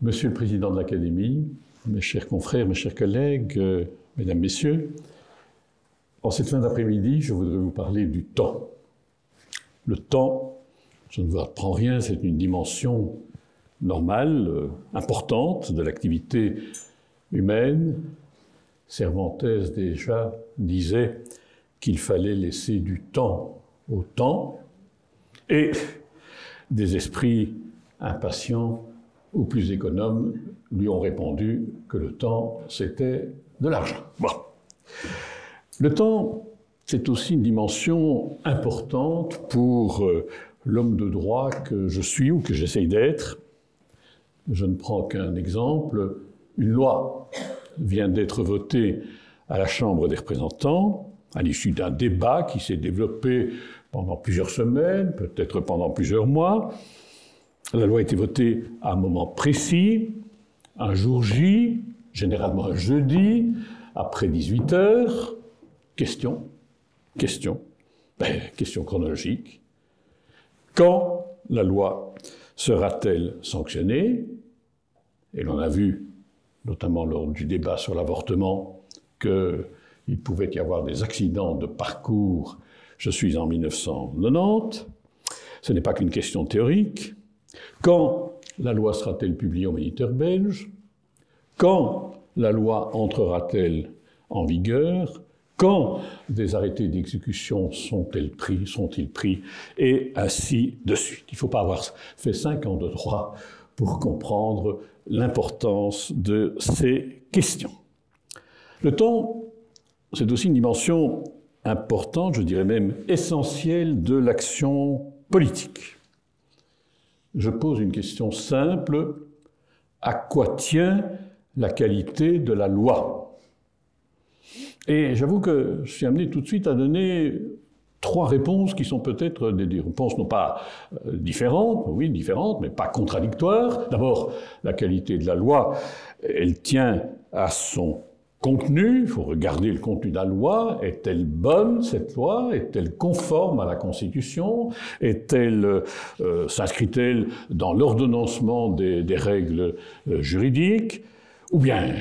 Monsieur le Président de l'Académie, mes chers confrères, mes chers collègues, Mesdames, Messieurs, en cette fin d'après-midi, je voudrais vous parler du temps. Le temps, je ne vous apprends rien, c'est une dimension normale, importante de l'activité humaine. Cervantes déjà disait qu'il fallait laisser du temps au temps, et des esprits impatients ou plus économes lui ont répondu que le temps, c'était de l'argent. Bon. Le temps, c'est aussi une dimension importante pour l'homme de droit que je suis ou que j'essaye d'être. Je ne prends qu'un exemple. Une loi vient d'être votée à la Chambre des représentants, à l'issue d'un débat qui s'est développé pendant plusieurs semaines, peut-être pendant plusieurs mois. La loi a été votée à un moment précis, un jour J, généralement un jeudi, après 18 heures. Question chronologique. Quand la loi sera-t-elle sanctionnée? Et l'on a vu, notamment lors du débat sur l'avortement, qu'il pouvait y avoir des accidents de parcours. Je suis en 1990. Ce n'est pas qu'une question théorique. Quand la loi sera-t-elle publiée au Moniteur belge? Quand la loi entrera-t-elle en vigueur? Quand des arrêtés d'exécution sont-ils pris? Et ainsi de suite. Il ne faut pas avoir fait 5 ans de droit pour comprendre l'importance de ces questions. Le temps, c'est aussi une dimension importante, je dirais même essentielle, de l'action politique. Je pose une question simple. À quoi tient la qualité de la loi? Et j'avoue que je suis amené tout de suite à donner 3 réponses qui sont peut-être des réponses non pas différentes, oui, différentes, mais pas contradictoires. D'abord, la qualité de la loi, elle tient à son contenu. Il faut regarder le contenu de la loi. Est-elle bonne, cette loi? Est-elle conforme à la Constitution? S'inscrit-elle dans l'ordonnancement des règles juridiques? Ou bien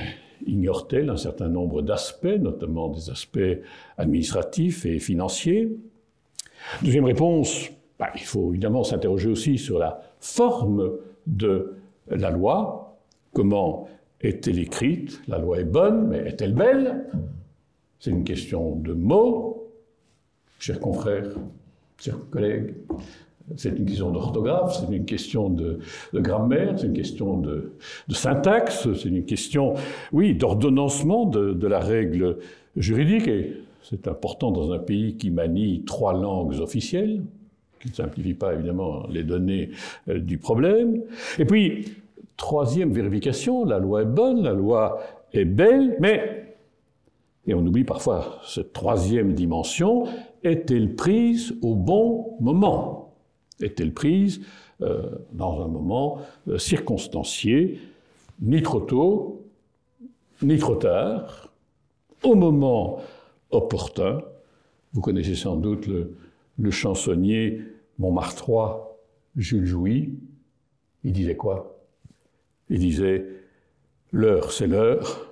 ignore-t-elle un certain nombre d'aspects, notamment des aspects administratifs et financiers? Deuxième réponse, il faut évidemment s'interroger aussi sur la forme de la loi. Comment est-elle écrite? La loi est bonne, mais est-elle belle? C'est une question de mots, chers confrères, chers collègues. C'est une question d'orthographe, c'est une question de grammaire, c'est une question de syntaxe, c'est une question, oui, d'ordonnancement de la règle juridique. Et c'est important dans un pays qui manie 3 langues officielles, qui ne simplifie pas évidemment les données du problème. Et puis, 3e vérification, la loi est bonne, la loi est belle, mais, et on oublie parfois cette 3e dimension, est-elle prise au bon moment? Est-elle prise dans un moment circonstancié, ni trop tôt, ni trop tard, au moment opportun? Vous connaissez sans doute le chansonnier montmartrois Jules Jouy. Il disait quoi? Il disait « L'heure, c'est l'heure.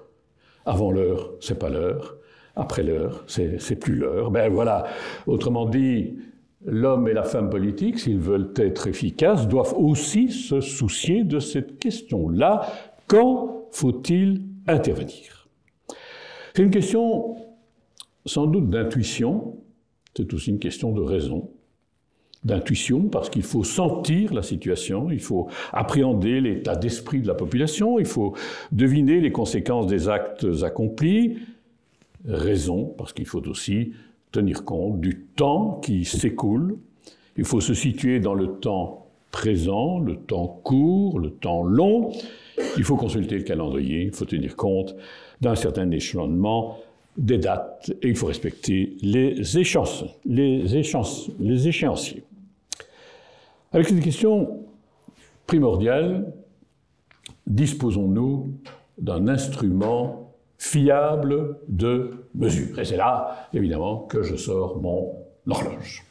Avant l'heure, c'est pas l'heure. Après l'heure, c'est plus l'heure. » Ben voilà, autrement dit, l'homme et la femme politique, s'ils veulent être efficaces, doivent aussi se soucier de cette question-là. Quand faut-il intervenir? C'est une question sans doute d'intuition, c'est aussi une question de raison. D'intuition, parce qu'il faut sentir la situation, il faut appréhender l'état d'esprit de la population, il faut deviner les conséquences des actes accomplis. Raison, parce qu'il faut aussi tenir compte du temps qui s'écoule. Il faut se situer dans le temps présent, le temps court, le temps long. Il faut consulter le calendrier, il faut tenir compte d'un certain échelonnement des dates et il faut respecter les échéanciers. Avec cette question primordiale, disposons-nous d'un instrument fiable de mesure? Et c'est là, évidemment, que je sors mon horloge.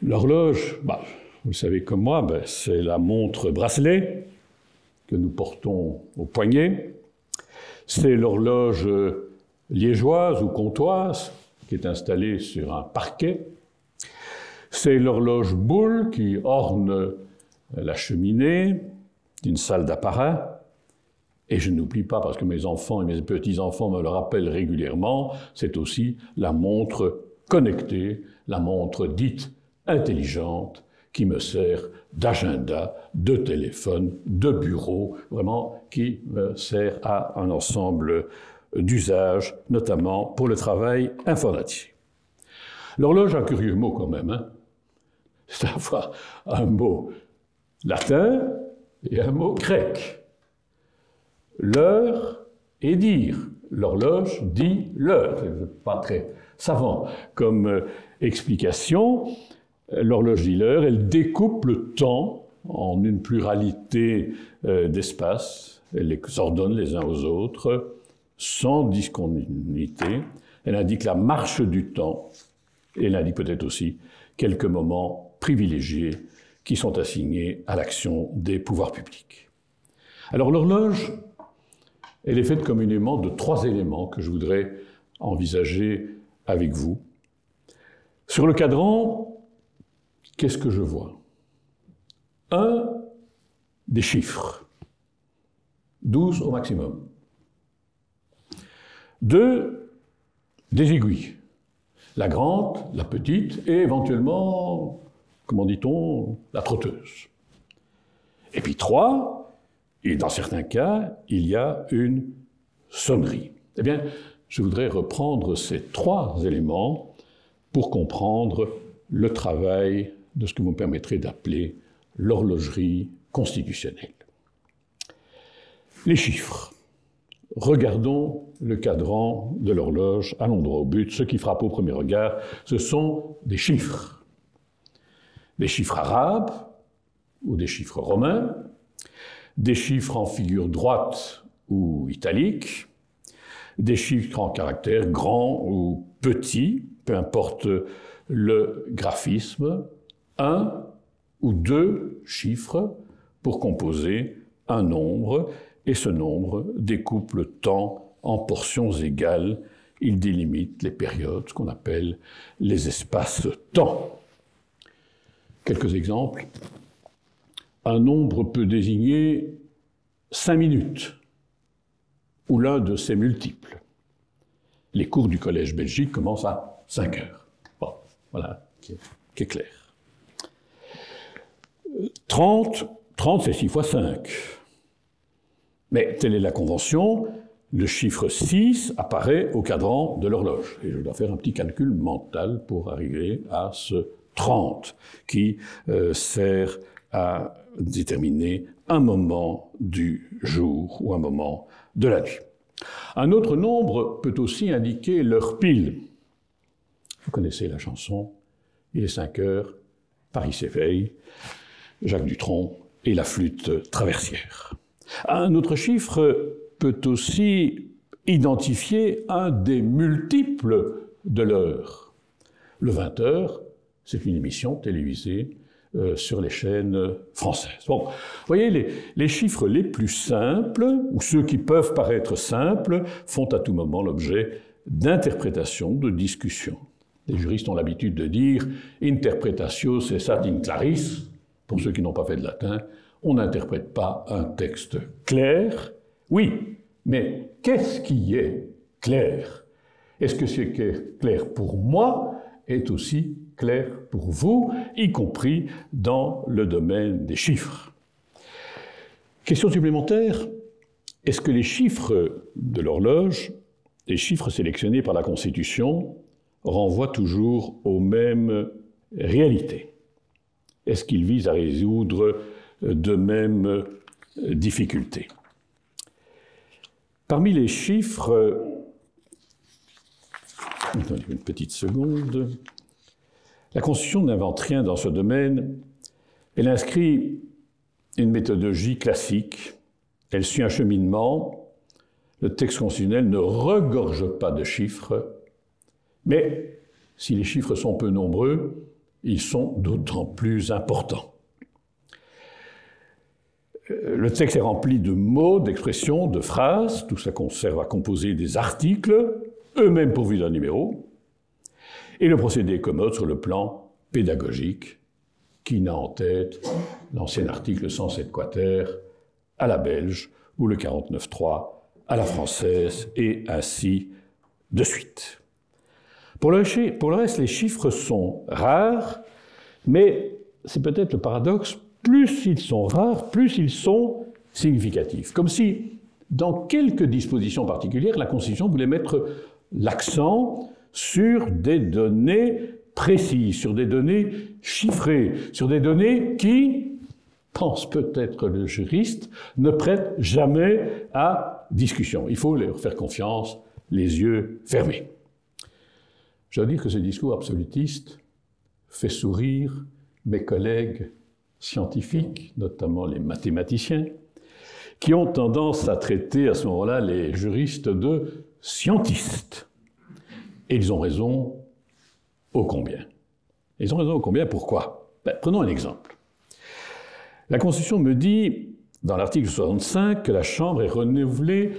L'horloge, vous le savez comme moi, c'est la montre bracelet que nous portons au poignet. C'est l'horloge liégeoise ou comtoise qui est installée sur un parquet. C'est l'horloge boule qui orne la cheminée d'une salle d'apparat. Et je n'oublie pas, parce que mes enfants et mes petits-enfants me le rappellent régulièrement, c'est aussi la montre connectée, la montre dite intelligente, qui me sert d'agenda, de téléphone, de bureau, vraiment qui me sert à un ensemble d'usages, notamment pour le travail informatique. L'horloge a un curieux mot quand même, hein. C'est à la fois un mot latin et un mot grec. L'heure et dire. L'horloge dit l'heure. C'est pas très savant comme explication. L'horloge dit l'heure, elle découpe le temps en une pluralité d'espaces. Elle les ordonne les uns aux autres, sans discontinuité. Elle indique la marche du temps. Et elle indique peut-être aussi quelques moments privilégiés qui sont assignés à l'action des pouvoirs publics. Alors l'horloge, elle est faite communément de 3 éléments que je voudrais envisager avec vous. Sur le cadran, qu'est-ce que je vois? 1, des chiffres, 12 au maximum. 2, des aiguilles, la grande, la petite et éventuellement, comment dit-on, la trotteuse. Et puis 3, et dans certains cas, il y a une sonnerie. Eh bien, je voudrais reprendre ces 3 éléments pour comprendre le travail de ce que vous me permettrez d'appeler l'horlogerie constitutionnelle. Les chiffres. Regardons le cadran de l'horloge, allons droit au but. Ce qui frappe au premier regard, ce sont des chiffres. Des chiffres arabes ou des chiffres romains, des chiffres en figure droite ou italique, des chiffres en caractère grand ou petit, peu importe le graphisme, 1 ou 2 chiffres pour composer un nombre, et ce nombre découpe le temps en portions égales. Il délimite les périodes, ce qu'on appelle les espaces-temps. Quelques exemples. Un nombre peut désigner 5 minutes, ou l'un de ses multiples. Les cours du Collège Belgique commencent à 5 heures. Bon, voilà, qui est clair. 30, c'est 6 fois 5. Mais telle est la convention, le chiffre 6 apparaît au cadran de l'horloge. Et je dois faire un petit calcul mental pour arriver à ce 30, qui sert à déterminer un moment du jour ou un moment de la nuit. Un autre nombre peut aussi indiquer l'heure pile. Vous connaissez la chanson « Il est 5 heures, Paris s'éveille », Jacques Dutronc et la flûte traversière. Un autre chiffre peut aussi identifier un des multiples de l'heure. Le 20h, c'est une émission télévisée sur les chaînes françaises. Bon, vous voyez, les chiffres les plus simples, ou ceux qui peuvent paraître simples, font à tout moment l'objet d'interprétations, de discussions. Les juristes ont l'habitude de dire « interpretatio cessat in claris », pour ceux qui n'ont pas fait de latin, on n'interprète pas un texte clair. Oui, mais qu'est-ce qui est clair? Est-ce que ce qui est clair pour moi est aussi clair pour vous, y compris dans le domaine des chiffres? Question supplémentaire, est-ce que les chiffres de l'horloge, les chiffres sélectionnés par la Constitution, renvoient toujours aux mêmes réalités? Est-ce qu'ils visent à résoudre de mêmes difficultés? Parmi les chiffres, attendez une petite seconde, la Constitution n'invente rien dans ce domaine, elle inscrit une méthodologie classique, elle suit un cheminement, le texte constitutionnel ne regorge pas de chiffres, mais si les chiffres sont peu nombreux, ils sont d'autant plus importants. Le texte est rempli de mots, d'expressions, de phrases, tout ça conserve à composer des articles, eux-mêmes pourvus d'un numéro, et le procédé est commode sur le plan pédagogique, qui n'a en tête l'ancien article 107 quater à la belge, ou le 49.3 à la française, et ainsi de suite. Pour le reste, les chiffres sont rares, mais c'est peut-être le paradoxe, plus ils sont rares, plus ils sont significatifs. Comme si, dans quelques dispositions particulières, la Constitution voulait mettre l'accent sur des données précises, sur des données chiffrées, sur des données qui, pense peut-être le juriste, ne prêtent jamais à discussion. Il faut leur faire confiance, les yeux fermés. Je dois dire que ce discours absolutiste fait sourire mes collègues scientifiques, notamment les mathématiciens, qui ont tendance à traiter à ce moment-là les juristes de scientistes. Et ils ont raison ô combien. Ils ont raison ô combien, pourquoi? Prenons un exemple. La Constitution me dit, dans l'article 65, que la Chambre est renouvelée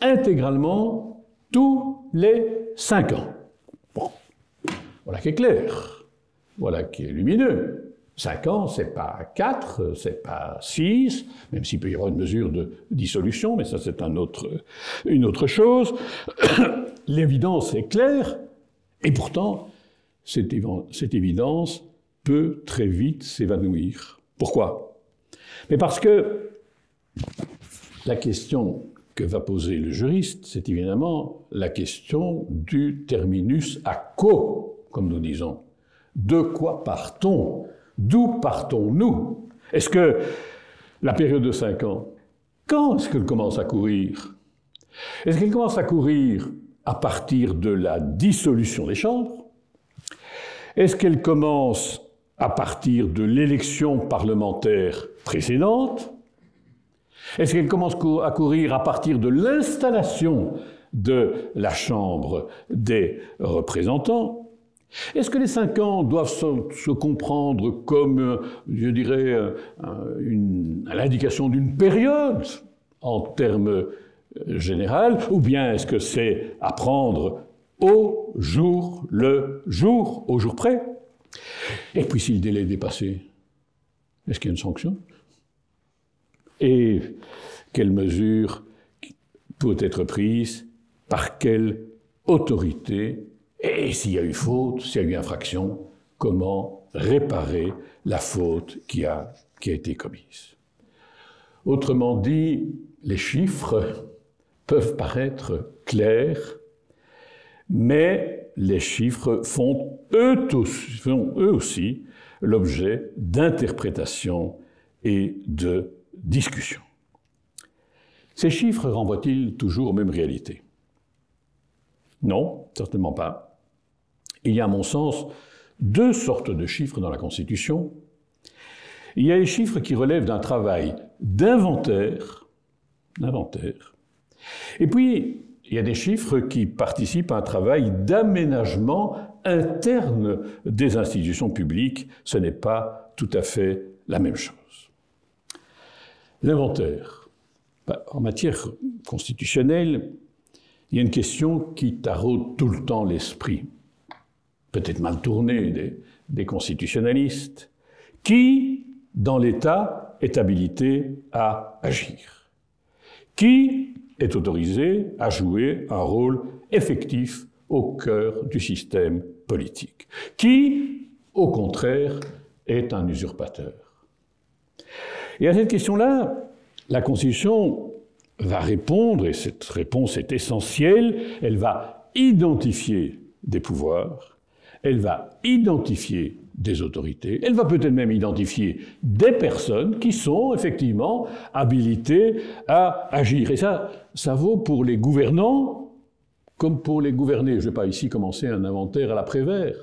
intégralement tous les 5 ans. Bon, voilà qui est clair, voilà qui est lumineux. 5 ans, c'est pas 4, c'est pas 6, même s'il peut y avoir une mesure de dissolution, mais ça c'est une autre chose. L'évidence est claire, et pourtant, cette évidence peut très vite s'évanouir. Pourquoi? Mais parce que la question que va poser le juriste, c'est évidemment la question du terminus a quo, comme nous disons. De quoi part-on? D'où partons-nous? Est-ce que la période de 5 ans, quand est-ce qu'elle commence à courir? Est-ce qu'elle commence à courir à partir de la dissolution des chambres? Est-ce qu'elle commence à partir de l'élection parlementaire précédente? Est-ce qu'elle commence à courir à partir de l'installation de la Chambre des représentants? Est-ce que les 5 ans doivent se comprendre comme, je dirais, l'indication d'une période en termes généraux, ou bien est-ce que c'est à prendre au jour près? Et puis si le délai est dépassé, est-ce qu'il y a une sanction? Et quelle mesure peut être prise, par quelle autorité, et s'il y a eu faute, s'il y a eu infraction, comment réparer la faute qui a été commise. Autrement dit, les chiffres peuvent paraître clairs, mais les chiffres font eux aussi l'objet d'interprétations et de discussions. Ces chiffres renvoient-ils toujours aux mêmes réalités? Non, certainement pas. Il y a, à mon sens, 2 sortes de chiffres dans la Constitution. Il y a les chiffres qui relèvent d'un travail d'inventaire, et puis il y a des chiffres qui participent à un travail d'aménagement interne des institutions publiques. Ce n'est pas tout à fait la même chose. L'inventaire. En matière constitutionnelle, il y a une question qui taraude tout le temps l'esprit, peut-être mal tourné des constitutionnalistes. Qui, dans l'État, est habilité à agir? Qui est autorisé à jouer un rôle effectif au cœur du système politique? Qui, au contraire, est un usurpateur? Et à cette question-là, la Constitution va répondre, et cette réponse est essentielle, elle va identifier des pouvoirs, elle va identifier des autorités, elle va peut-être même identifier des personnes qui sont effectivement habilitées à agir. Et ça vaut pour les gouvernants comme pour les gouvernés. Je ne vais pas ici commencer un inventaire à la Prévert.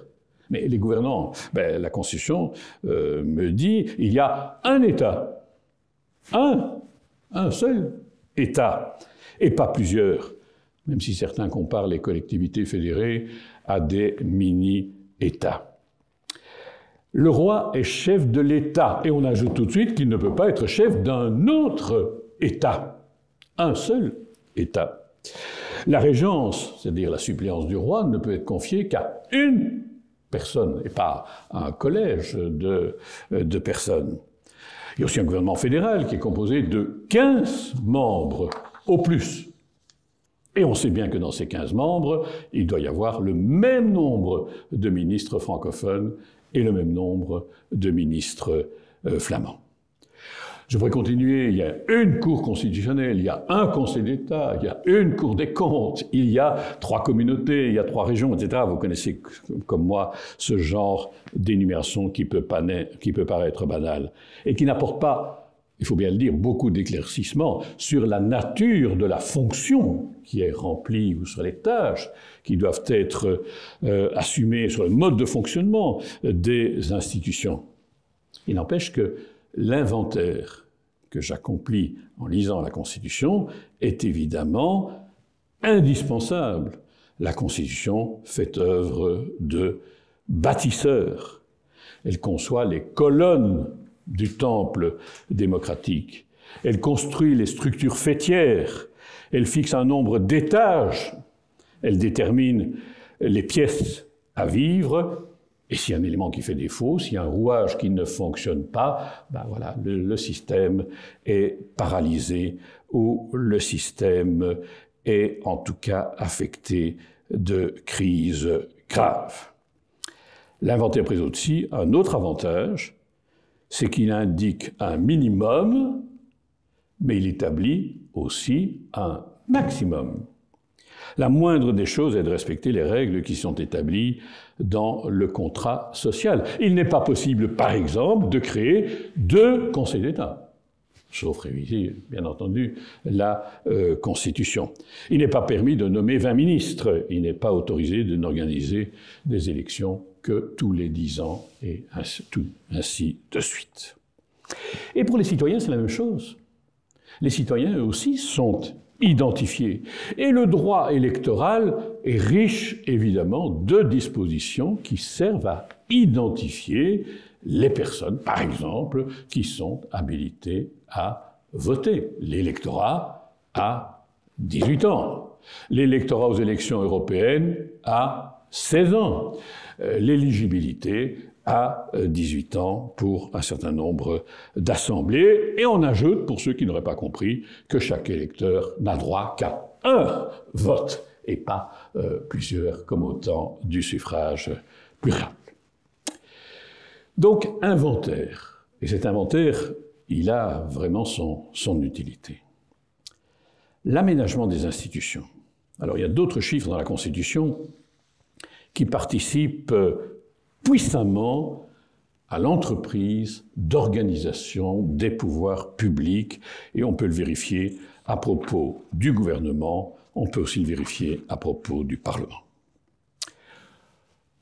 Mais les gouvernants, la Constitution me dit, il y a un État, un seul État, et pas plusieurs, même si certains comparent les collectivités fédérées à des mini-États. le roi est chef de l'État. Et on ajoute tout de suite qu'il ne peut pas être chef d'un autre État. Un seul État. La régence, c'est-à-dire la suppléance du roi, ne peut être confiée qu'à une personne et pas à un collège de personnes. Il y a aussi un gouvernement fédéral qui est composé de 15 membres au plus. Et on sait bien que dans ces 15 membres, il doit y avoir le même nombre de ministres francophones et le même nombre de ministres flamands. Je pourrais continuer, il y a une Cour constitutionnelle, il y a un Conseil d'État, il y a une Cour des comptes, il y a 3 communautés, il y a 3 régions, etc. Vous connaissez comme moi ce genre d'énumération qui peut paraître banal et qui n'apporte pas, il faut bien le dire, beaucoup d'éclaircissements sur la nature de la fonction qui est remplie ou sur les tâches qui doivent être assumées, sur le mode de fonctionnement des institutions. Il n'empêche que l'inventaire que j'accomplis en lisant la Constitution est évidemment indispensable. La Constitution fait œuvre de bâtisseur. Elle conçoit les colonnes du temple démocratique. Elle construit les structures faîtières. Elle fixe un nombre d'étages. Elle détermine les pièces à vivre. Et s'il y a un élément qui fait défaut, s'il y a un rouage qui ne fonctionne pas, ben voilà, le système est paralysé ou le système est en tout cas affecté de crises graves. L'inventaire présente aussi un autre avantage, c'est qu'il indique un minimum, mais il établit aussi un maximum. La moindre des choses est de respecter les règles qui sont établies dans le contrat social. Il n'est pas possible, par exemple, de créer 2 conseils d'État, sauf réviser, bien entendu, la Constitution. Il n'est pas permis de nommer 20 ministres. Il n'est pas autorisé de n'organiser des élections que tous les 10 ans, et ainsi de suite. Et pour les citoyens, c'est la même chose. Les citoyens, eux aussi, sont identifiés. Et le droit électoral est riche, évidemment, de dispositions qui servent à identifier les personnes, par exemple, qui sont habilitées à voter. L'électorat à 18 ans. L'électorat aux élections européennes à 16 ans. L'éligibilité à 18 ans pour un certain nombre d'assemblées. Et on ajoute, pour ceux qui n'auraient pas compris, que chaque électeur n'a droit qu'à un vote et pas plusieurs, comme au temps du suffrage plural. Donc, inventaire. Et cet inventaire, il a vraiment son utilité. L'aménagement des institutions. Alors, il y a d'autres chiffres dans la Constitution qui participent puissamment à l'entreprise d'organisation des pouvoirs publics, et on peut le vérifier à propos du gouvernement, on peut aussi le vérifier à propos du Parlement.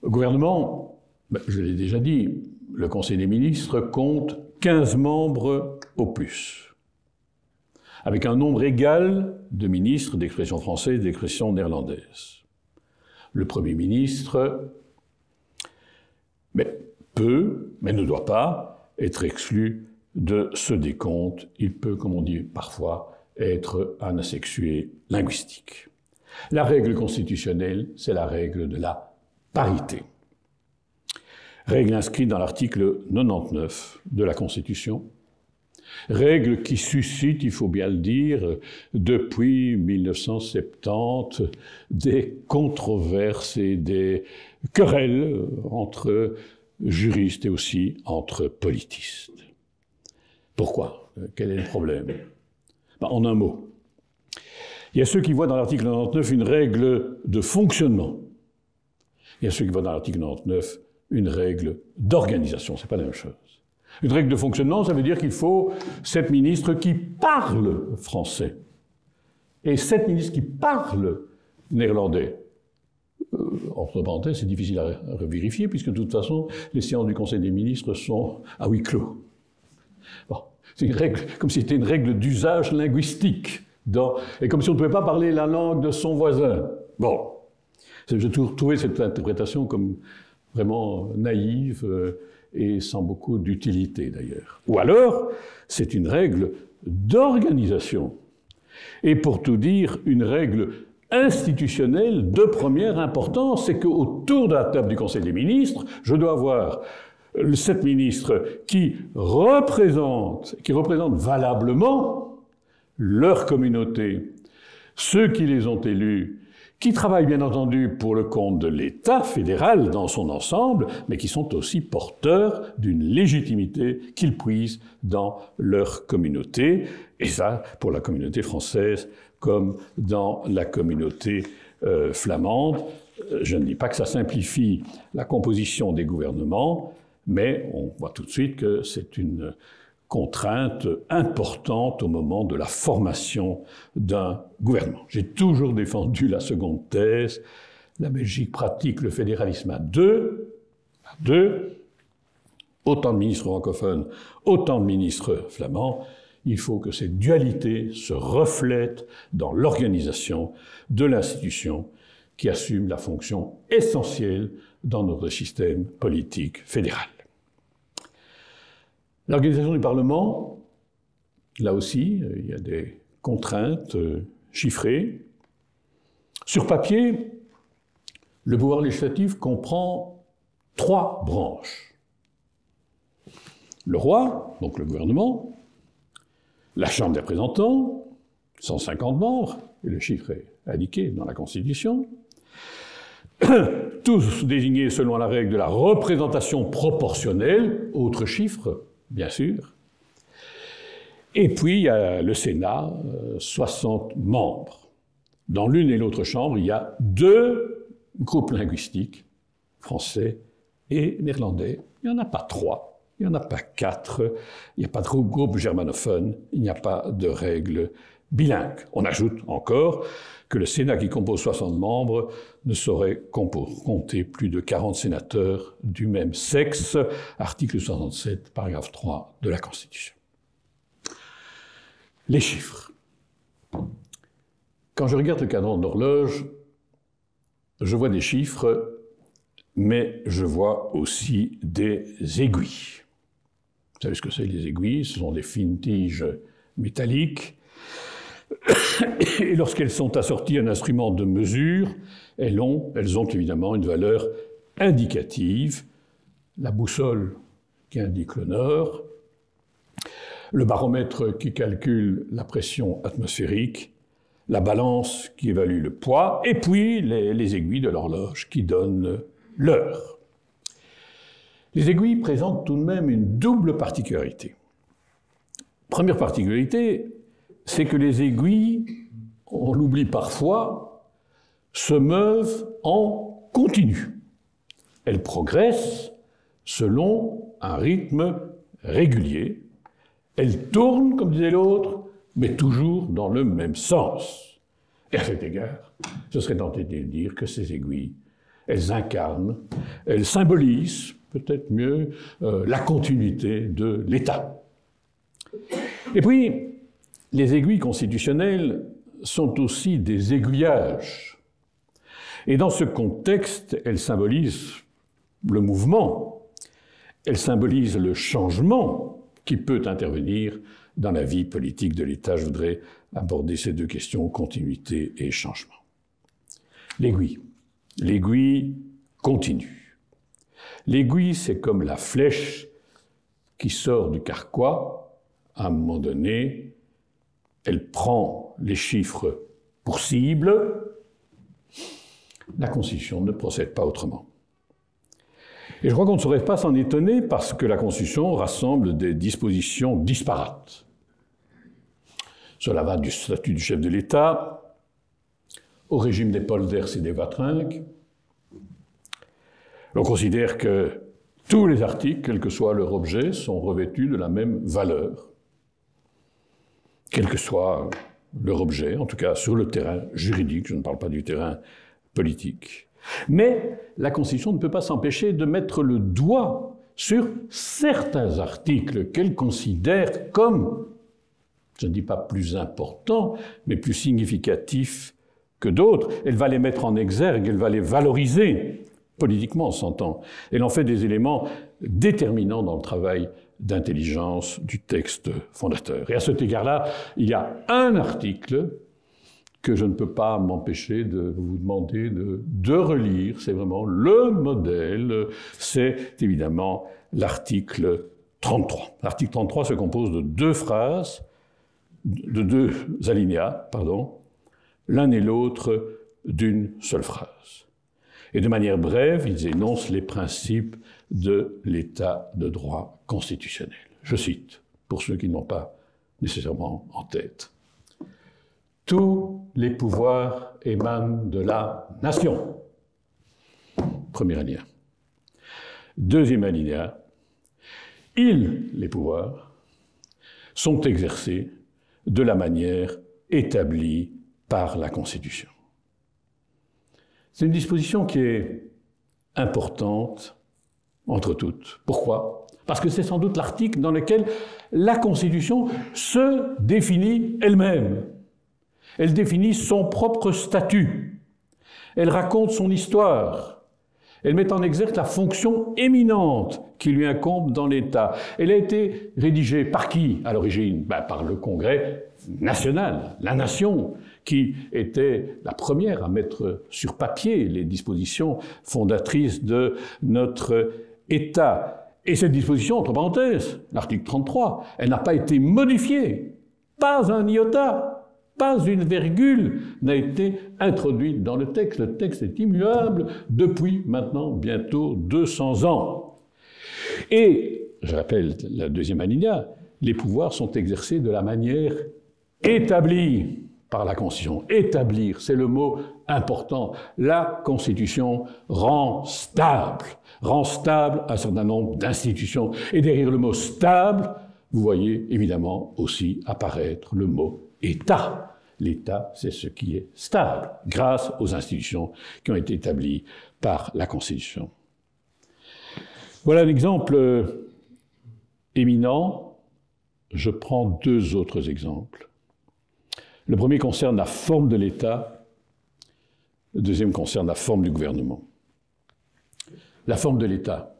Le gouvernement, je l'ai déjà dit, le Conseil des ministres compte 15 membres au plus, avec un nombre égal de ministres d'expression française et d'expression néerlandaise. Le Premier ministre peut, mais ne doit pas, être exclu de ce décompte. Il peut, comme on dit parfois, être un asexué linguistique. La règle constitutionnelle, c'est la règle de la parité. Règle inscrite dans l'article 99 de la Constitution. Règle qui suscite, il faut bien le dire, depuis 1970, des controverses et des querelles entre juristes et aussi entre politistes. Pourquoi? Quel est le problème? En un mot. Il y a ceux qui voient dans l'article 99 une règle de fonctionnement. Il y a ceux qui voient dans l'article 99 une règle d'organisation. C'est pas la même chose. Une règle de fonctionnement, ça veut dire qu'il faut 7 ministres qui parlent français et 7 ministres qui parlent néerlandais. Entre parenthèses, c'est difficile à vérifier puisque de toute façon, les séances du Conseil des ministres sont à huis clos. Bon, c'est une règle, comme si c'était une règle d'usage linguistique, et comme si on ne pouvait pas parler la langue de son voisin. Bon, j'ai toujours trouvé cette interprétation comme vraiment naïve et sans beaucoup d'utilité d'ailleurs. Ou alors, c'est une règle d'organisation. Et pour tout dire, une règle institutionnelle de première importance, c'est qu'autour de la table du Conseil des ministres, je dois avoir 7 ministres qui représentent valablement leur communauté, ceux qui les ont élus, qui travaillent bien entendu pour le compte de l'État fédéral dans son ensemble, mais qui sont aussi porteurs d'une légitimité qu'ils puisent dans leur communauté, et ça pour la communauté française comme dans la communauté flamande. Je ne dis pas que ça simplifie la composition des gouvernements, mais on voit tout de suite que c'est une contrainte importante au moment de la formation d'un gouvernement. J'ai toujours défendu la seconde thèse. La Belgique pratique le fédéralisme à deux, autant de ministres francophones, autant de ministres flamands. Il faut que cette dualité se reflète dans l'organisation de l'institution qui assume la fonction essentielle dans notre système politique fédéral. L'organisation du Parlement, là aussi, il y a des contraintes chiffrées. Sur papier, le pouvoir législatif comprend 3 branches. Le roi, donc le gouvernement, la Chambre des représentants, 150 membres, et le chiffre est indiqué dans la Constitution, tous désignés selon la règle de la représentation proportionnelle, autre chiffre, bien sûr. Et puis, il y a le Sénat, 60 membres. Dans l'une et l'autre chambre, il y a 2 groupes linguistiques, français et néerlandais. Il n'y en a pas 3, il n'y en a pas 4, il n'y a pas de groupe germanophone, il n'y a pas de règle bilingue. On ajoute encore que le Sénat qui compose 60 membres ne saurait compter plus de 40 sénateurs du même sexe, article 67, paragraphe 3 de la Constitution. Les chiffres. Quand je regarde le cadran d'horloge, je vois des chiffres, mais je vois aussi des aiguilles. Vous savez ce que c'est les aiguilles? Ce sont des fines tiges métalliques. Et lorsqu'elles sont assorties à un instrument de mesure, elles ont évidemment une valeur indicative. La boussole qui indique le nord, le baromètre qui calcule la pression atmosphérique, la balance qui évalue le poids, et puis les aiguilles de l'horloge qui donnent l'heure. Les aiguilles présentent tout de même une double particularité. Première particularité, c'est que les aiguilles, on l'oublie parfois, se meuvent en continu. Elles progressent selon un rythme régulier. Elles tournent, comme disait l'autre, mais toujours dans le même sens. Et à cet égard, je serais tenté de dire que ces aiguilles, elles incarnent, elles symbolisent, peut-être mieux, la continuité de l'État. Et puis, les aiguilles constitutionnelles sont aussi des aiguillages. Et dans ce contexte, elles symbolisent le mouvement, elles symbolisent le changement qui peut intervenir dans la vie politique de l'État. Je voudrais aborder ces 2 questions, continuité et changement. L'aiguille. L'aiguille continue. L'aiguille, c'est comme la flèche qui sort du carquois. À un moment donné, elle prend les chiffres pour cible. La Constitution ne procède pas autrement. Et je crois qu'on ne saurait pas s'en étonner parce que la Constitution rassemble des dispositions disparates. Cela va du statut du chef de l'État au régime des polders et des watringues. On considère que tous les articles, quel que soit leur objet, sont revêtus de la même valeur. Quel que soit leur objet, en tout cas sur le terrain juridique, je ne parle pas du terrain politique. Mais la Constitution ne peut pas s'empêcher de mettre le doigt sur certains articles qu'elle considère comme, je ne dis pas plus importants, mais plus significatifs que d'autres. Elle va les mettre en exergue, elle va les valoriser, politiquement on s'entend. Elle en fait des éléments déterminant dans le travail d'intelligence du texte fondateur. Et à cet égard-là, il y a un article que je ne peux pas m'empêcher de vous demander de relire. C'est vraiment le modèle. C'est évidemment l'article 33. L'article 33 se compose de deux phrases, de deux alinéas, pardon, l'un et l'autre d'une seule phrase. Et de manière brève, ils énoncent les principes de l'état de droit constitutionnel. Je cite, pour ceux qui n'ont pas nécessairement en tête. Tous les pouvoirs émanent de la nation. Premier alinéa. Deuxième alinéa. Les pouvoirs, sont exercés de la manière établie par la Constitution. C'est une disposition qui est importante entre toutes. Pourquoi? Parce que c'est sans doute l'article dans lequel la Constitution se définit elle-même. Elle définit son propre statut. Elle raconte son histoire. Elle met en exergue la fonction éminente qui lui incombe dans l'État. Elle a été rédigée par qui à l'origine? Par le Congrès national, la nation, qui était la première à mettre sur papier les dispositions fondatrices de notre État. Et cette disposition, entre parenthèses, l'article 33, elle n'a pas été modifiée. Pas un iota, pas une virgule n'a été introduite dans le texte. Le texte est immuable depuis maintenant bientôt 200 ans. Et, je rappelle la deuxième alinéa, les pouvoirs sont exercés de la manière établie par la Constitution. Établir, c'est le mot important. La Constitution rend stable un certain nombre d'institutions. Et derrière le mot stable, vous voyez évidemment aussi apparaître le mot État. L'État, c'est ce qui est stable, grâce aux institutions qui ont été établies par la Constitution. Voilà un exemple éminent. Je prends deux autres exemples. Le premier concerne la forme de l'État, le deuxième concerne la forme du gouvernement. La forme de l'État.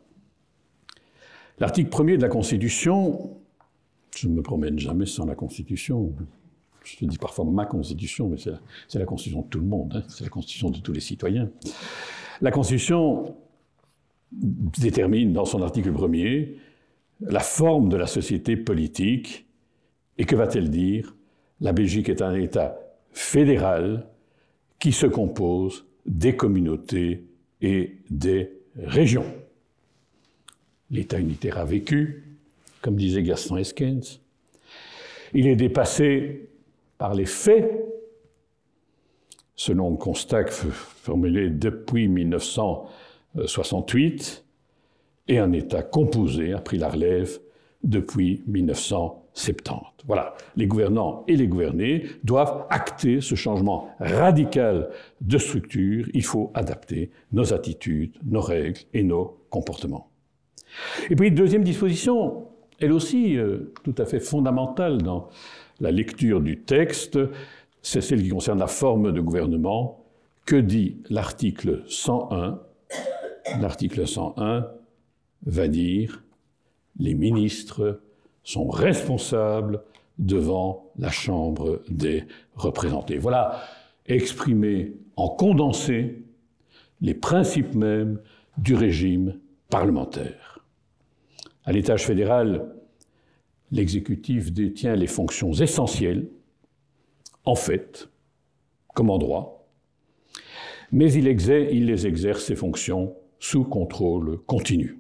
L'article 1er de la Constitution, je ne me promène jamais sans la Constitution, je dis parfois ma Constitution, mais c'est la Constitution de tout le monde, hein, c'est la Constitution de tous les citoyens. La Constitution détermine dans son article 1er la forme de la société politique, et que va-t-elle dire? La Belgique est un État fédéral qui se compose des communautés et des régions. L'État unitaire a vécu, comme disait Gaston Esquens. Il est dépassé par les faits, selon le constat formulé depuis 1968, et un État composé a pris la relève depuis 1970. Voilà, les gouvernants et les gouvernés doivent acter ce changement radical de structure. Il faut adapter nos attitudes, nos règles et nos comportements. Et puis, deuxième disposition, elle aussi tout à fait fondamentale dans la lecture du texte, c'est celle qui concerne la forme de gouvernement. Que dit l'article 101? L'article 101 va dire « Les ministres sont responsables devant la Chambre des représentants ». Voilà, exprimé en condensé, les principes mêmes du régime parlementaire. À l'étage fédéral, l'exécutif détient les fonctions essentielles, en fait, comme en droit, mais il les exerce, ces fonctions, sous contrôle continu.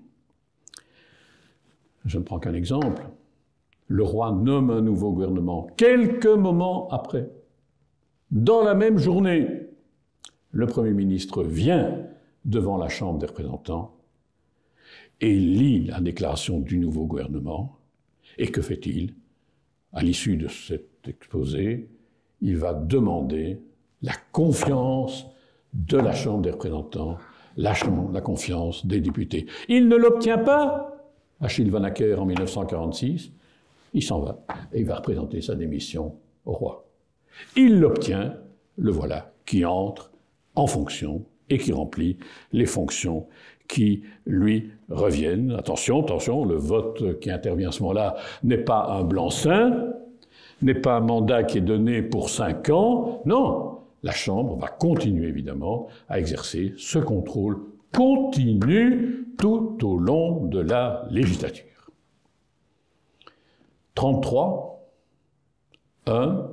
Je ne prends qu'un exemple. Le roi nomme un nouveau gouvernement. Quelques moments après, dans la même journée, le Premier ministre vient devant la Chambre des représentants et lit la déclaration du nouveau gouvernement. Et que fait-il? À l'issue de cet exposé, il va demander la confiance de la Chambre des représentants, la confiance des députés. Il ne l'obtient pas. Achille Van Acker en 1946, il s'en va et il va représenter sa démission au roi. Il l'obtient, le voilà, qui entre en fonction et qui remplit les fonctions qui lui reviennent. Attention, attention, le vote qui intervient à ce moment-là n'est pas un blanc-seing, n'est pas un mandat qui est donné pour 5 ans. Non, la Chambre va continuer évidemment à exercer ce contrôle continu tout au long de la législature. 33, 1,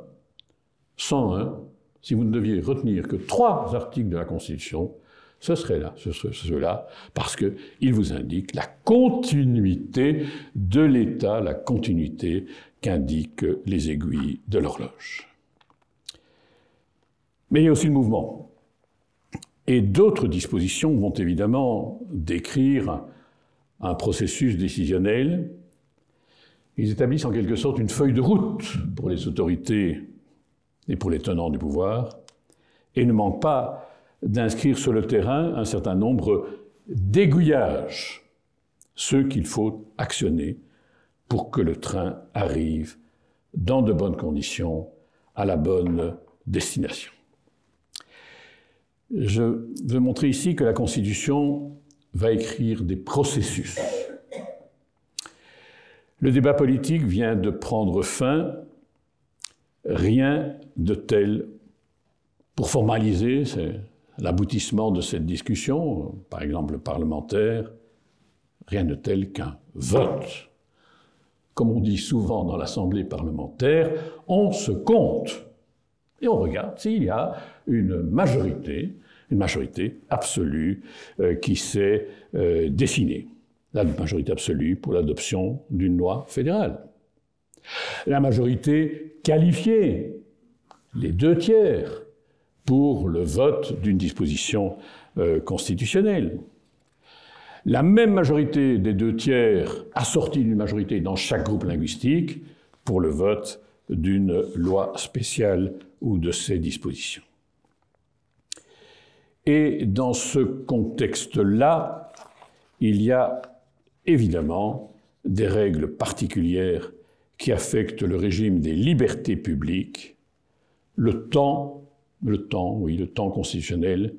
101, si vous ne deviez retenir que 3 articles de la Constitution, ce serait ceux-là, parce qu'ils vous indiquent la continuité de l'État, la continuité qu'indiquent les aiguilles de l'horloge. Mais il y a aussi le mouvement. Et d'autres dispositions vont évidemment décrire un processus décisionnel. Ils établissent en quelque sorte une feuille de route pour les autorités et pour les tenants du pouvoir, et ne manquent pas d'inscrire sur le terrain un certain nombre d'aiguillages, ceux qu'il faut actionner pour que le train arrive dans de bonnes conditions à la bonne destination. Je veux montrer ici que la Constitution va écrire des processus. Le débat politique vient de prendre fin, rien de tel pour formaliser l'aboutissement de cette discussion, par exemple parlementaire, rien de tel qu'un vote. Comme on dit souvent dans l'Assemblée parlementaire, on se compte et on regarde s'il y a une majorité absolue qui s'est dessinée. La majorité absolue pour l'adoption d'une loi fédérale. La majorité qualifiée, les 2/3, pour le vote d'une disposition constitutionnelle. La même majorité des 2/3 assortie d'une majorité dans chaque groupe linguistique pour le vote d'une loi spéciale ou de ses dispositions. Et dans ce contexte-là, il y a évidemment des règles particulières qui affectent le régime des libertés publiques. Le temps constitutionnel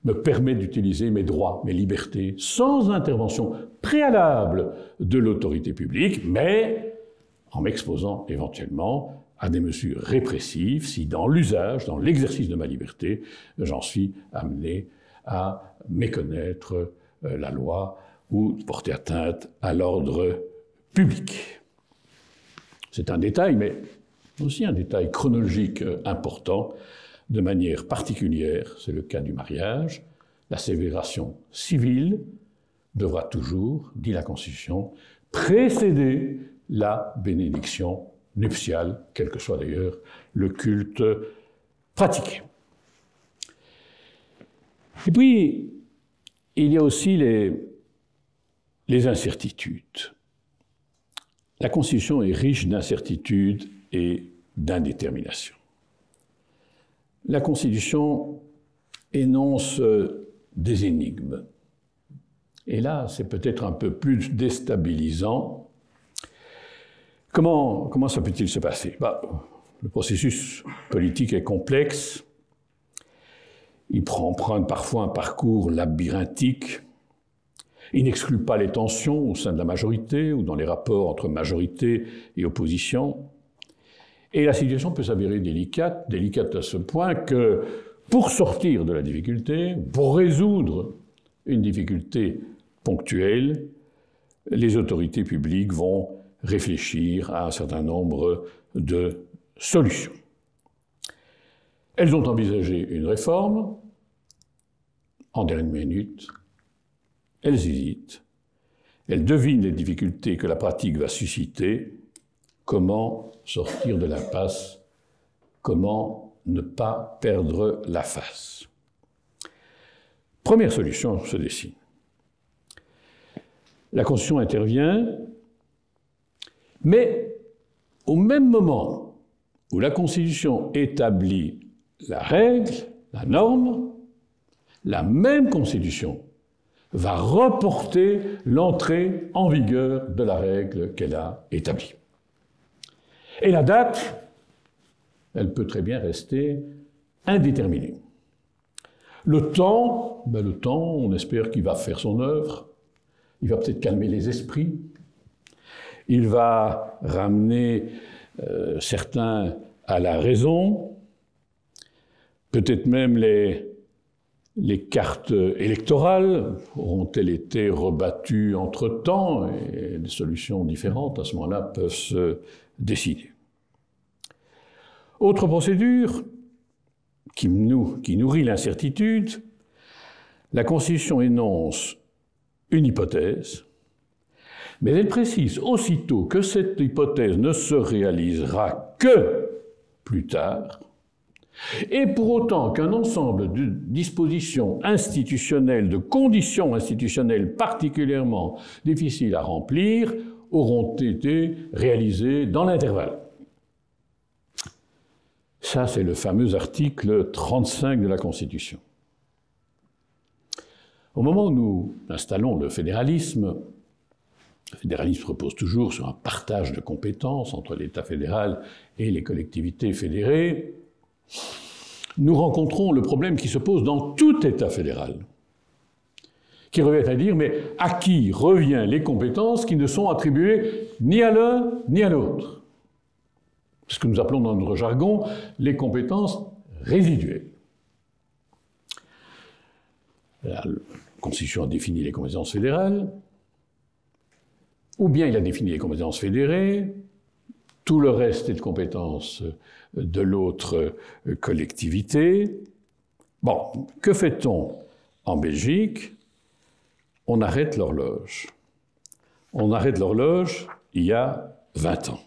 me permet d'utiliser mes droits, mes libertés, sans intervention préalable de l'autorité publique, mais en m'exposant éventuellement à des mesures répressives si dans l'usage, dans l'exercice de ma liberté, j'en suis amené à méconnaître la loi ou porter atteinte à l'ordre public. C'est un détail, mais aussi un détail chronologique important. De manière particulière, c'est le cas du mariage, la célébration civile devra toujours, dit la Constitution, précéder la bénédiction nuptiale, quel que soit d'ailleurs le culte pratiqué. Et puis, il y a aussi les incertitudes. La Constitution est riche d'incertitudes et d'indétermination. La Constitution énonce des énigmes. Et là, c'est peut-être un peu plus déstabilisant. Comment ça peut-il se passer? Le processus politique est complexe. Il emprunte parfois un parcours labyrinthique. Il n'exclut pas les tensions au sein de la majorité ou dans les rapports entre majorité et opposition. Et la situation peut s'avérer délicate à ce point que pour sortir de la difficulté, pour résoudre une difficulté ponctuelle, les autorités publiques vont réfléchir à un certain nombre de solutions. Elles ont envisagé une réforme. En dernière minute, elles hésitent. Elles devinent les difficultés que la pratique va susciter. Comment sortir de l'impasse? Comment ne pas perdre la face? Première solution se dessine. La Constitution intervient, mais au même moment où la Constitution établit la règle, la norme, la même Constitution va reporter l'entrée en vigueur de la règle qu'elle a établie. Et la date, elle peut très bien rester indéterminée. Le temps, on espère qu'il va faire son œuvre. Il va peut-être calmer les esprits. Il va ramener certains à la raison. Peut-être même les cartes électorales auront-elles été rebattues entre-temps et des solutions différentes, à ce moment-là, peuvent se décider. Autre procédure qui nourrit l'incertitude, la Constitution énonce une hypothèse, mais elle précise aussitôt que cette hypothèse ne se réalisera que plus tard, et pour autant qu'un ensemble de dispositions institutionnelles, de conditions institutionnelles particulièrement difficiles à remplir, auront été réalisées dans l'intervalle. Ça, c'est le fameux article 35 de la Constitution. Au moment où nous installons le fédéralisme repose toujours sur un partage de compétences entre l'État fédéral et les collectivités fédérées. Nous rencontrons le problème qui se pose dans tout État fédéral, qui revient à dire, mais à qui reviennent les compétences qui ne sont attribuées ni à l'un ni à l'autre? Ce que nous appelons dans notre jargon les compétences résiduelles. La Constitution a défini les compétences fédérales, ou bien il a défini les compétences fédérées, tout le reste est de compétences de l'autre collectivité. Bon, que fait-on en Belgique? On arrête l'horloge. On arrête l'horloge il y a 20 ans.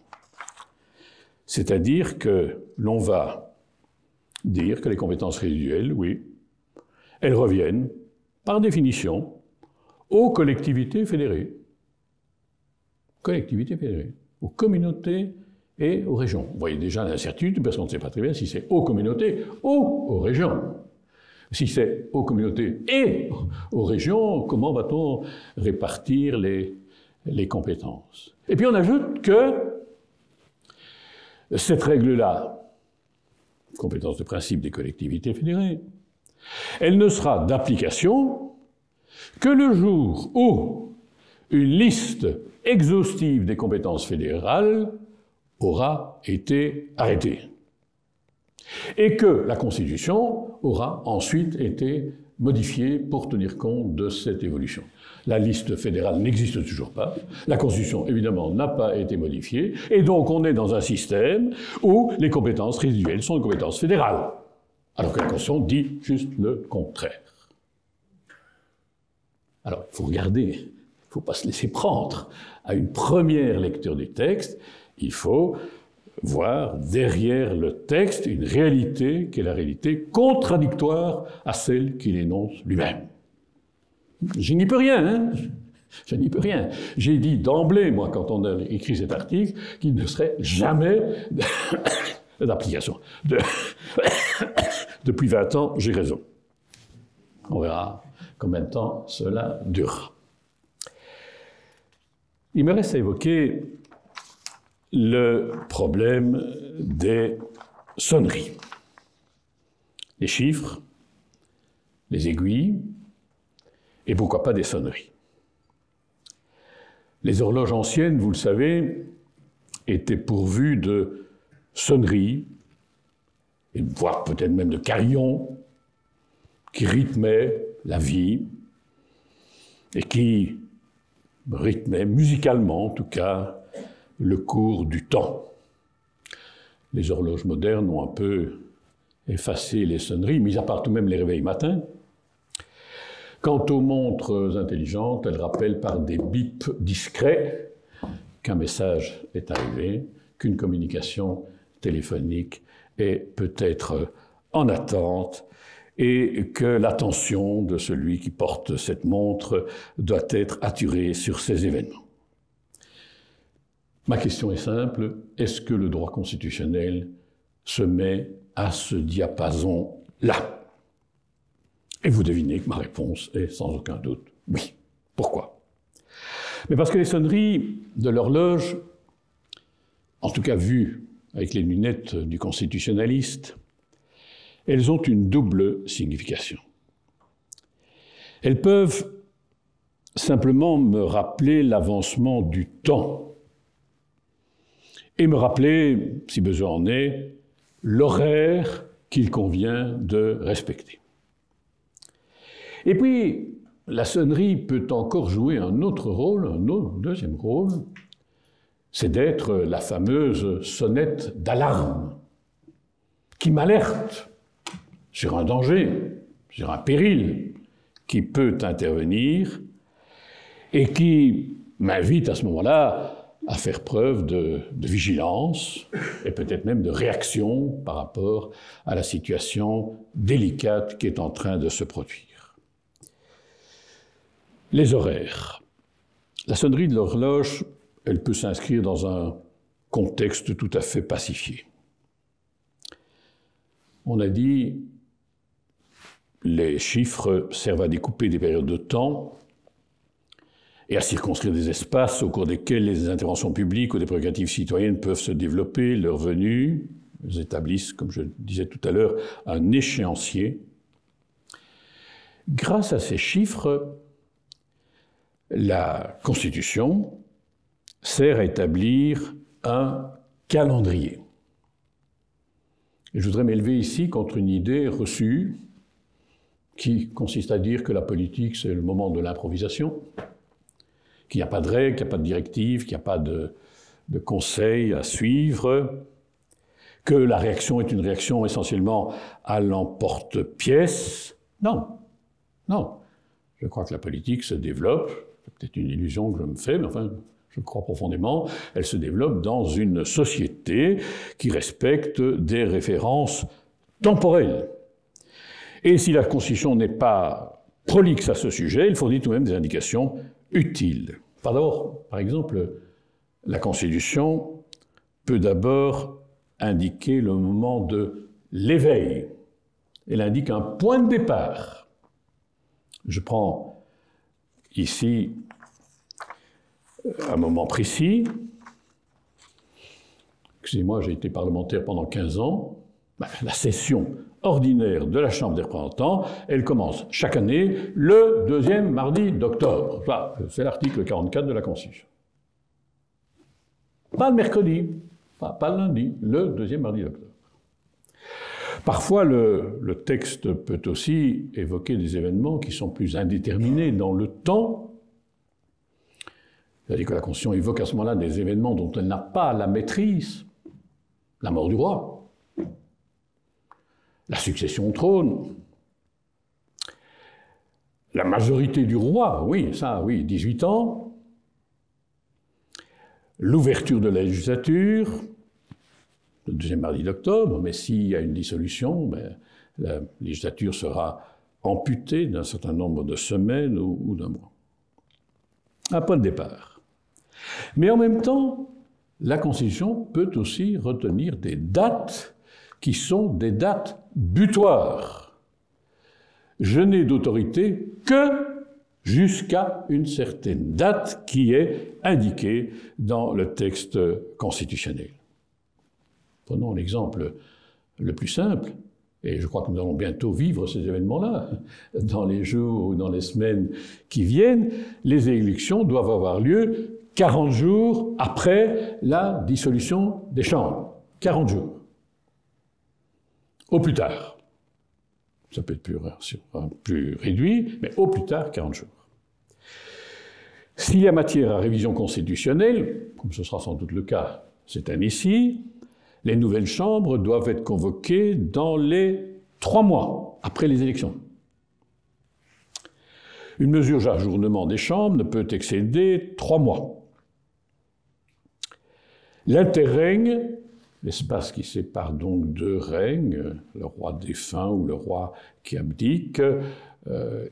C'est-à-dire que l'on va dire que les compétences résiduelles, oui, elles reviennent, par définition, aux collectivités fédérées. Collectivités fédérées, aux communautés et aux régions. Vous voyez déjà l'incertitude, parce qu'on ne sait pas très bien si c'est aux communautés ou aux régions. Si c'est aux communautés et aux régions, comment va-t-on répartir les compétences? Et puis on ajoute que cette règle-là, compétence de principe des collectivités fédérées, elle ne sera d'application que le jour où une liste exhaustive des compétences fédérales aura été arrêtée et que la Constitution aura ensuite été modifiée pour tenir compte de cette évolution. La liste fédérale n'existe toujours pas, la Constitution évidemment n'a pas été modifiée, et donc on est dans un système où les compétences résiduelles sont des compétences fédérales, alors que la Constitution dit juste le contraire. Alors il faut regarder, il ne faut pas se laisser prendre à une première lecture du texte, il faut voir derrière le texte une réalité qui est la réalité contradictoire à celle qu'il énonce lui-même. Je n'y peux rien, hein. Je n'y peux rien. J'ai dit d'emblée, moi, quand on a écrit cet article, qu'il ne serait jamais d'application. Depuis 20 ans, j'ai raison. On verra combien de temps cela durera. Il me reste à évoquer le problème des sonneries. Les chiffres, les aiguilles, et pourquoi pas des sonneries. Les horloges anciennes, vous le savez, étaient pourvues de sonneries, et voire peut-être même de carillons, qui rythmaient la vie, et qui rythmaient musicalement, en tout cas, le cours du temps. Les horloges modernes ont un peu effacé les sonneries, mis à part tout de même les réveils matins. Quant aux montres intelligentes, elles rappellent par des bips discrets qu'un message est arrivé, qu'une communication téléphonique est peut-être en attente et que l'attention de celui qui porte cette montre doit être attirée sur ces événements. Ma question est simple, est-ce que le droit constitutionnel se met à ce diapason-là? Et vous devinez que ma réponse est sans aucun doute oui. Pourquoi? Mais parce que les sonneries de l'horloge, en tout cas vues avec les lunettes du constitutionnaliste, elles ont une double signification. Elles peuvent simplement me rappeler l'avancement du temps et me rappeler, si besoin en est, l'horaire qu'il convient de respecter. Et puis, la sonnerie peut encore jouer un autre rôle, deuxième rôle, c'est d'être la fameuse sonnette d'alarme qui m'alerte sur un danger, sur un péril qui peut intervenir et qui m'invite à ce moment-là à faire preuve de vigilance et peut-être même de réaction par rapport à la situation délicate qui est en train de se produire. Les horaires. La sonnerie de l'horloge, elle peut s'inscrire dans un contexte tout à fait pacifié. On a dit, les chiffres servent à découper des périodes de temps et à circonscrire des espaces au cours desquels les interventions publiques ou des prérogatives citoyennes peuvent se développer, leur venue. Ils établissent, comme je disais tout à l'heure, un échéancier. Grâce à ces chiffres, la Constitution sert à établir un calendrier. Et je voudrais m'élever ici contre une idée reçue qui consiste à dire que la politique, c'est le moment de l'improvisation, qu'il n'y a pas de règles, qu'il n'y a pas de directives, qu'il n'y a pas de conseils à suivre, que la réaction est une réaction essentiellement à l'emporte-pièce. Non, non. Je crois que la politique se développe, c'est peut-être une illusion que je me fais, mais enfin, je crois profondément, elle se développe dans une société qui respecte des références temporelles. Et si la Constitution n'est pas prolixe à ce sujet, il fournit tout de même des indications utiles. D'abord, par exemple, la Constitution peut d'abord indiquer le moment de l'éveil. Elle indique un point de départ. Je prends ici un moment précis. Excusez-moi, j'ai été parlementaire pendant 15 ans. La session ordinaire de la Chambre des représentants, elle commence chaque année le deuxième mardi d'octobre. C'est l'article 44 de la Constitution. Pas le mercredi, pas le lundi, le deuxième mardi d'octobre. Parfois, le texte peut aussi évoquer des événements qui sont plus indéterminés dans le temps. C'est-à-dire que la Constitution évoque à ce moment-là des événements dont elle n'a pas la maîtrise. La mort du roi, la succession au trône, la majorité du roi, oui, 18 ans, l'ouverture de la législature, le deuxième mardi d'octobre, mais s'il y a une dissolution, la législature sera amputée d'un certain nombre de semaines ou d'un mois. Un point de départ. Mais en même temps, la Constitution peut aussi retenir des dates qui sont des dates butoirs. Je n'ai d'autorité que jusqu'à une certaine date qui est indiquée dans le texte constitutionnel. Prenons l'exemple le plus simple, et je crois que nous allons bientôt vivre ces événements-là, dans les jours ou dans les semaines qui viennent, les élections doivent avoir lieu 40 jours après la dissolution des chambres. 40 jours. Au plus tard. Ça peut être plus réduit, mais au plus tard, 40 jours. S'il y a matière à révision constitutionnelle, comme ce sera sans doute le cas cette année-ci, les nouvelles chambres doivent être convoquées dans les 3 mois après les élections. Une mesure d'ajournement des chambres ne peut excéder 3 mois. L'interrègne, l'espace qui sépare donc deux règnes, le roi défunt ou le roi qui abdique,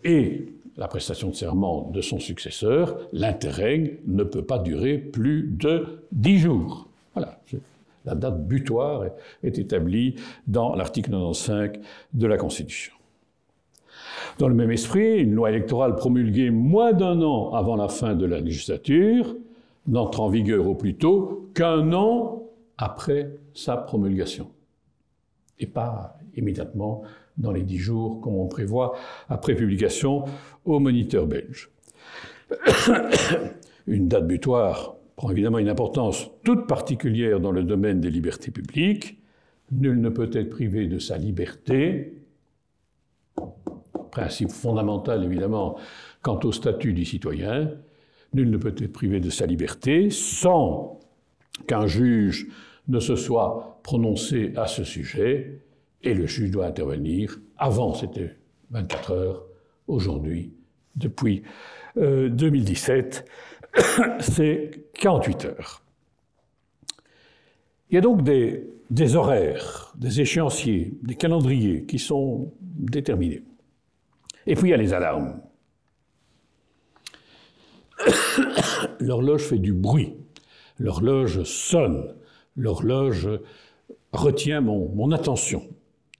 et la prestation de serment de son successeur, l'interrègne ne peut pas durer plus de 10 jours. Voilà, la date butoir est établie dans l'article 95 de la Constitution. Dans le même esprit, une loi électorale promulguée moins d'1 an avant la fin de la législature n'entre en vigueur au plus tôt qu'1 an après sa promulgation, et pas immédiatement dans les 10 jours, comme on prévoit, après publication au Moniteur belge. Une date butoir prend évidemment une importance toute particulière dans le domaine des libertés publiques. Nul ne peut être privé de sa liberté, principe fondamental évidemment quant au statut du citoyen. Nul ne peut être privé de sa liberté sans qu'un juge ne se soit prononcé à ce sujet, et le juge doit intervenir. Avant, c'était 24 heures. Aujourd'hui, depuis 2017, c'est 48 heures. Il y a donc des horaires, des échéanciers, des calendriers qui sont déterminés. Et puis il y a les alarmes. L'horloge fait du bruit, l'horloge sonne, l'horloge retient mon attention,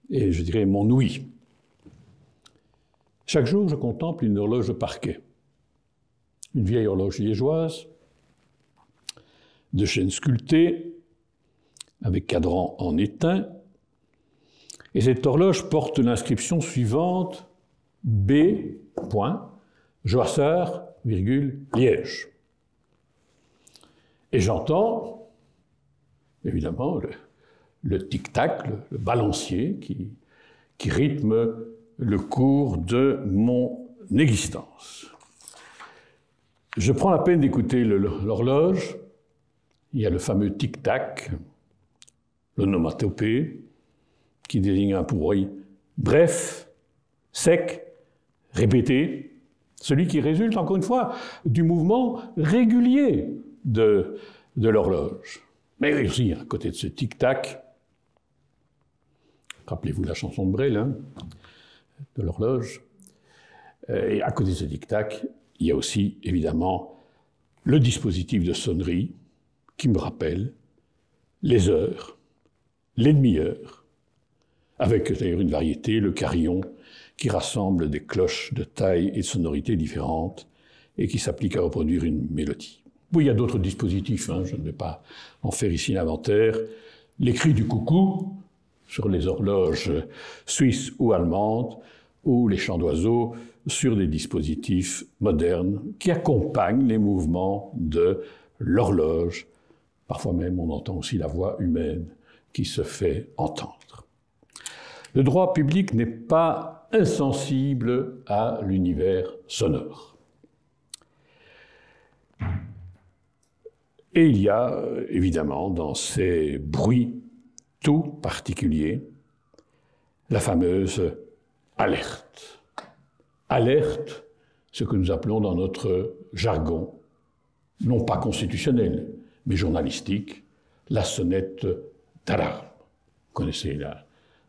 et je dirais mon ouïe. Chaque jour, je contemple une horloge de parquet, une vieille horloge liégeoise, de chêne sculpté, avec cadran en étain, et cette horloge porte l'inscription suivante, B. Joissard, Liège. Et j'entends, évidemment, le tic-tac, le balancier qui rythme le cours de mon existence. Je prends la peine d'écouter l'horloge. Il y a le fameux tic-tac, l'onomatopée, qui désigne un bruit bref, sec, répété, celui qui résulte, encore une fois, du mouvement régulier de l'horloge. Mais aussi, à côté de ce tic-tac, rappelez-vous la chanson de Brel, hein, de l'horloge, et à côté de ce tic-tac, il y a aussi, évidemment, le dispositif de sonnerie qui me rappelle les heures, les demi-heures, avec d'ailleurs une variété, le carillon, qui rassemble des cloches de taille et de sonorité différentes et qui s'applique à reproduire une mélodie. Oui, il y a d'autres dispositifs, hein, je ne vais pas en faire ici l'inventaire. Les cris du coucou sur les horloges suisses ou allemandes, ou les chants d'oiseaux sur des dispositifs modernes qui accompagnent les mouvements de l'horloge. Parfois même, on entend aussi la voix humaine qui se fait entendre. Le droit public n'est pas insensible à l'univers sonore. Et il y a, évidemment, dans ces bruits tout particuliers, la fameuse alerte. Alerte, ce que nous appelons dans notre jargon, non pas constitutionnel, mais journalistique, la sonnette d'alarme. Vous connaissez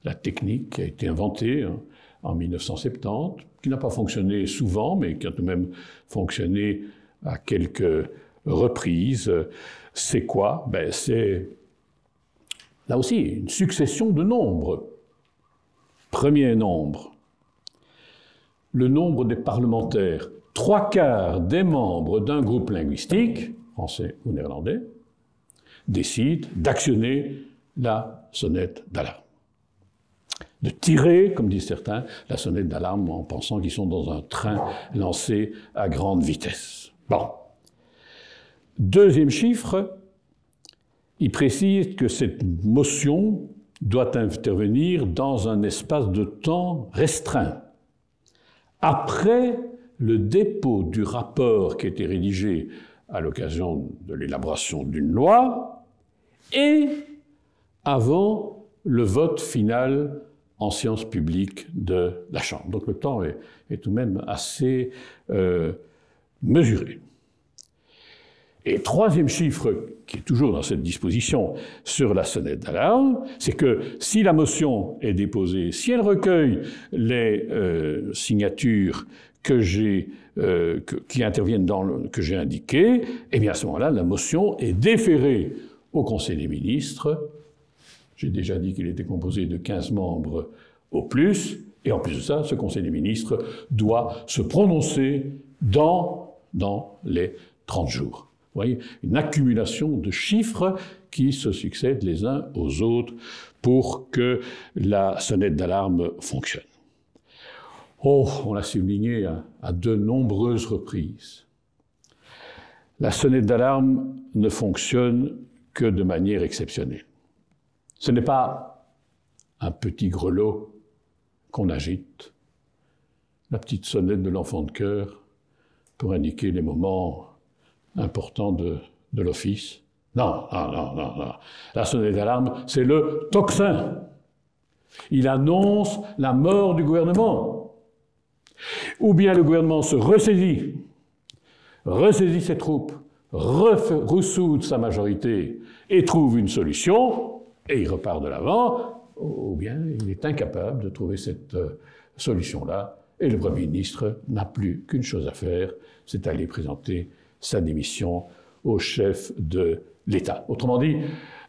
la technique qui a été inventée en 1970, qui n'a pas fonctionné souvent, mais qui a tout de même fonctionné à quelques reprises. C'est quoi? C'est, là aussi, une succession de nombres. Premier nombre, le nombre des parlementaires, 3/4 des membres d'un groupe linguistique, français ou néerlandais, décident d'actionner la sonnette d'alarme. De tirer, comme disent certains, la sonnette d'alarme en pensant qu'ils sont dans un train lancé à grande vitesse. Bon. Deuxième chiffre, il précise que cette motion doit intervenir dans un espace de temps restreint. Après le dépôt du rapport qui a été rédigé à l'occasion de l'élaboration d'une loi et avant le vote final en séance publique de la Chambre. Donc le temps est tout de même assez mesuré. Et troisième chiffre, qui est toujours dans cette disposition sur la sonnette d'alarme, c'est que si la motion est déposée, si elle recueille les signatures qui interviennent que j'ai indiquées, eh bien à ce moment-là, la motion est déférée au Conseil des ministres. J'ai déjà dit qu'il était composé de 15 membres au plus, et en plus de ça, ce Conseil des ministres doit se prononcer dans les 30 jours. voyez, une accumulation de chiffres qui se succèdent les uns aux autres pour que la sonnette d'alarme fonctionne. Oh, on l'a souligné à de nombreuses reprises. La sonnette d'alarme ne fonctionne que de manière exceptionnelle. Ce n'est pas un petit grelot qu'on agite, la petite sonnette de l'enfant de chœur pour indiquer les moments importants de l'office. Non. La sonnette d'alarme, c'est le tocsin. Il annonce la mort du gouvernement. Ou bien le gouvernement se ressaisit ses troupes, ressoude sa majorité et trouve une solution, et il repart de l'avant, ou bien il est incapable de trouver cette solution-là, et le Premier ministre n'a plus qu'une chose à faire, c'est aller présenter sa démission au chef de l'État. Autrement dit,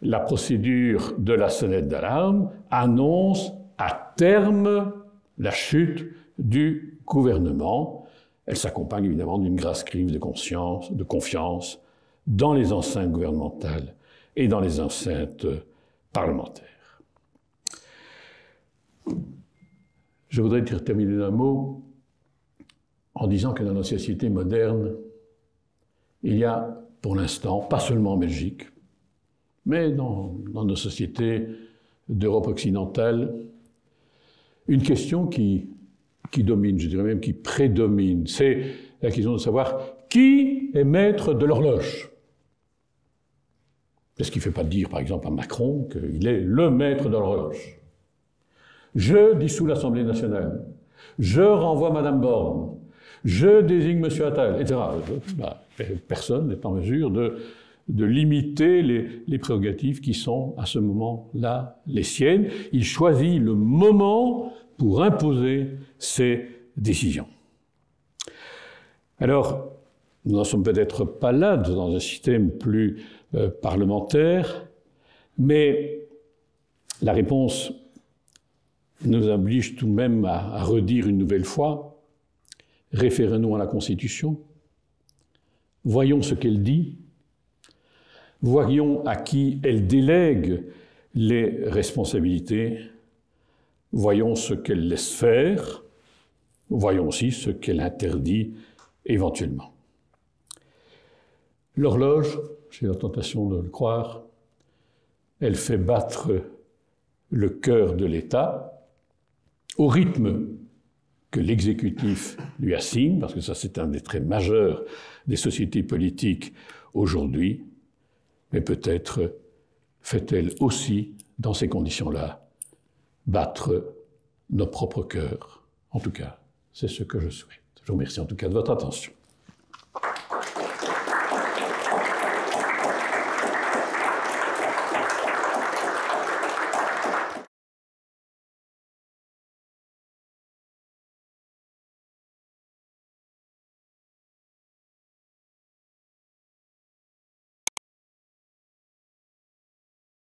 la procédure de la sonnette d'alarme annonce à terme la chute du gouvernement. Elle s'accompagne évidemment d'une grasse crise de confiance dans les enceintes gouvernementales et dans les enceintes parlementaires. Je voudrais terminer d'un mot en disant que dans nos sociétés modernes, il y a pour l'instant, pas seulement en Belgique, mais dans nos sociétés d'Europe occidentale, une question qui domine, je dirais même qui prédomine, c'est la question de savoir qui est maître de l'horloge. C'est ce qui ne fait pas dire, par exemple, à Macron qu'il est le maître de l'horloge. Je dissous l'Assemblée nationale, je renvoie Madame Borne, je désigne Monsieur Attal, etc. Personne n'est en mesure de limiter les prérogatives qui sont à ce moment-là les siennes. Il choisit le moment pour imposer ses décisions. Alors, nous n'en sommes peut-être pas là dans un système plus parlementaire, mais la réponse nous oblige tout de même à redire une nouvelle fois, référons-nous à la Constitution, voyons ce qu'elle dit, voyons à qui elle délègue les responsabilités, voyons ce qu'elle laisse faire, voyons aussi ce qu'elle interdit éventuellement. L'horloge, j'ai la tentation de le croire, elle fait battre le cœur de l'État au rythme que l'exécutif lui assigne, parce que ça c'est un des traits majeurs des sociétés politiques aujourd'hui, mais peut-être fait-elle aussi, dans ces conditions-là, battre nos propres cœurs. En tout cas, c'est ce que je souhaite. Je vous remercie en tout cas de votre attention.